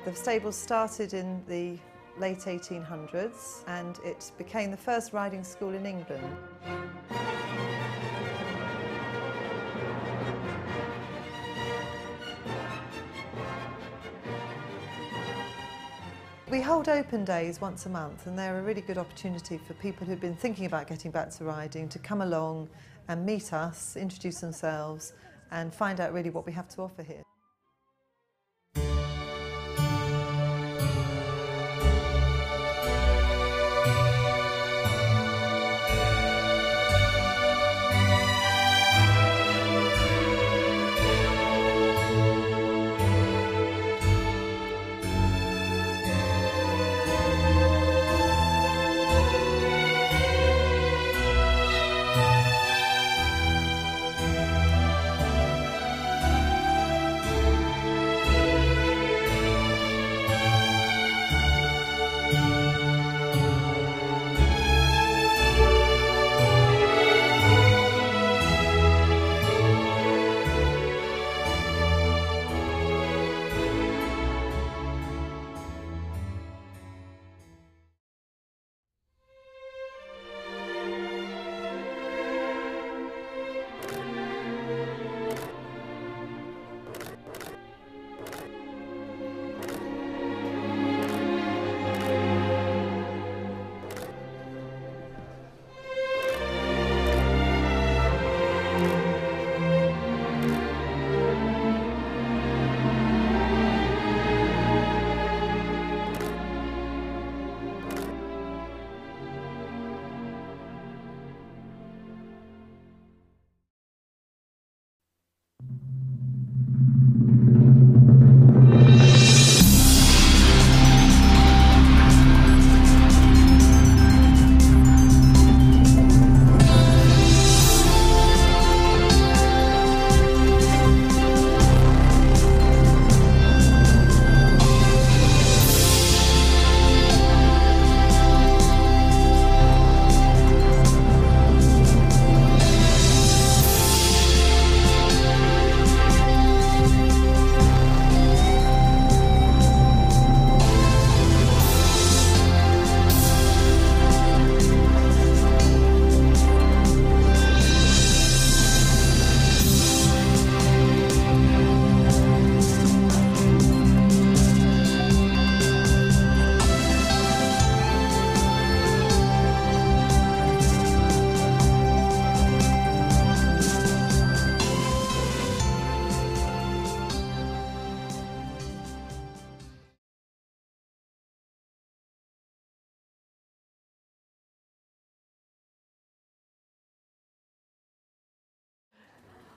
The stable started in the late 1800s and it became the first riding school in England. We hold open days once a month and they're a really good opportunity for people who've been thinking about getting back to riding to come along and meet us, introduce themselves and find out really what we have to offer here.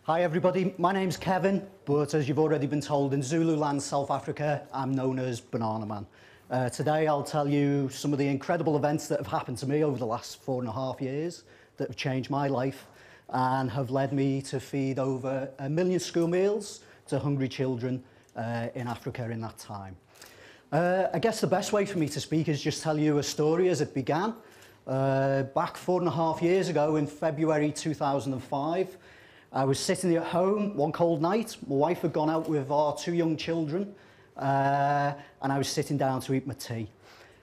Hi everybody, my name's Kevin, but as you've already been told, in Zululand, South Africa, I'm known as Banana Man. Today I'll tell you some of the incredible events that have happened to me over the last 4.5 years that have changed my life and have led me to feed over 1 million school meals to hungry children in Africa in that time. I guess the best way for me to speak is just tell you a story as it began. Back 4.5 years ago in February 2005, I was sitting at home one cold night. My wife had gone out with our 2 young children and I was sitting down to eat my tea.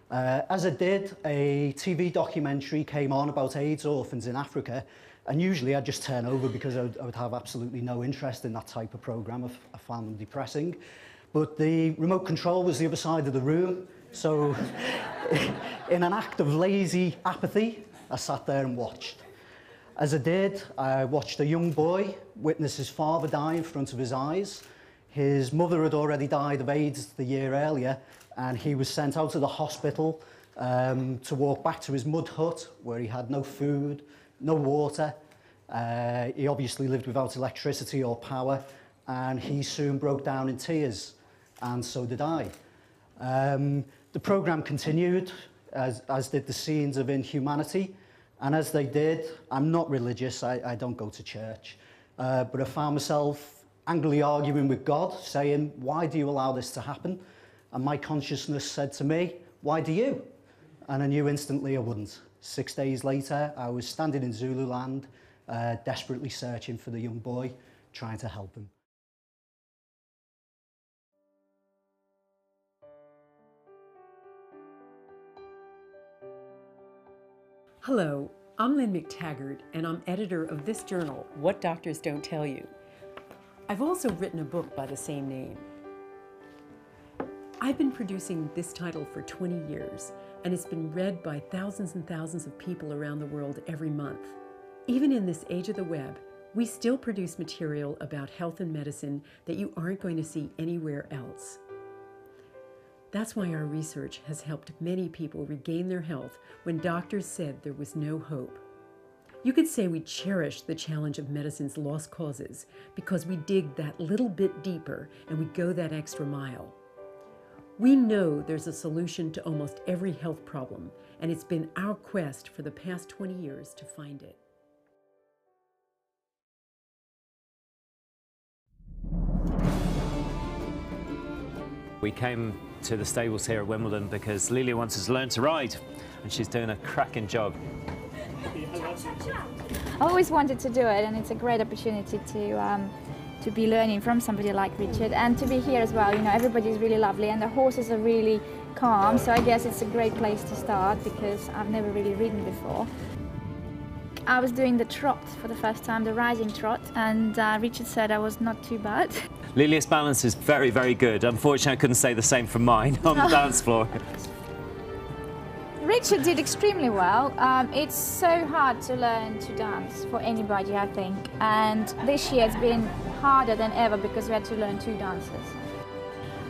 As I did, a TV documentary came on about AIDS orphans in Africa, and usually I'd just turn over because I would have absolutely no interest in that type of programme. I found them depressing. But the remote control was the other side of the room, so in an act of lazy apathy, I sat there and watched. As I did, I watched a young boy witness his father die in front of his eyes. His mother had already died of AIDS the year earlier, and he was sent out of the hospital to walk back to his mud hut where he had no food, no water. He obviously lived without electricity or power, and he soon broke down in tears, and so did I. The programme continued, as did the scenes of inhumanity. And as they did, I'm not religious, I don't go to church, but I found myself angrily arguing with God, saying, why do you allow this to happen? And my consciousness said to me, why do you? And I knew instantly I wouldn't. 6 days later, I was standing in Zululand, desperately searching for the young boy, trying to help him. Hello, I'm Lynn McTaggart, and I'm editor of this journal, What Doctors Don't Tell You. I've also written a book by the same name. I've been producing this title for 20 years, and it's been read by thousands and thousands of people around the world every month. Even in this age of the web, we still produce material about health and medicine that you aren't going to see anywhere else. That's why our research has helped many people regain their health when doctors said there was no hope. You could say we cherish the challenge of medicine's lost causes because we dig that little bit deeper and we go that extra mile. We know there's a solution to almost every health problem, and it's been our quest for the past 20 years to find it. We came to the stables here at Wimbledon because Lilia wants us to learn to ride, and she's doing a cracking job. I always wanted to do it, and it's a great opportunity to be learning from somebody like Richard, and to be here as well. You know, everybody's really lovely, and the horses are really calm, so I guess it's a great place to start because I've never really ridden before. I was doing the trot for the first time, the rising trot, and Richard said I was not too bad. Lilia's balance is very, very good. Unfortunately, I couldn't say the same for mine on the dance floor. Richard did extremely well. It's so hard to learn to dance for anybody, I think. And this year it's been harder than ever because we had to learn 2 dances.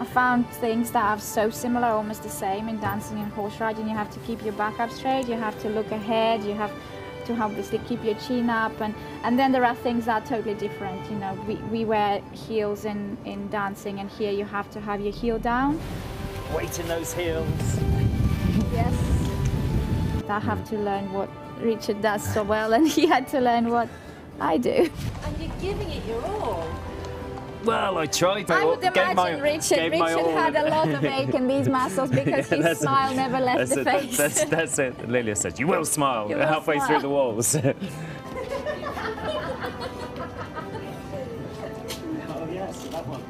I found things that are so similar, almost the same in dancing and horse riding. You have to keep your back up straight, you have to look ahead, you have to obviously keep your chin up, and then there are things that are totally different. You know, we wear heels in dancing, and here you have to have your heel down. Weight in those heels. Yes. I have to learn what Richard does so well, and he had to learn what I do. And you're giving it your all. Well, I tried. I would imagine Richard had a lot of ache in these muscles because his smile never left the face. That's it. Lilia said, "You will smile You will halfway smile. through the walls." Oh yes, that one.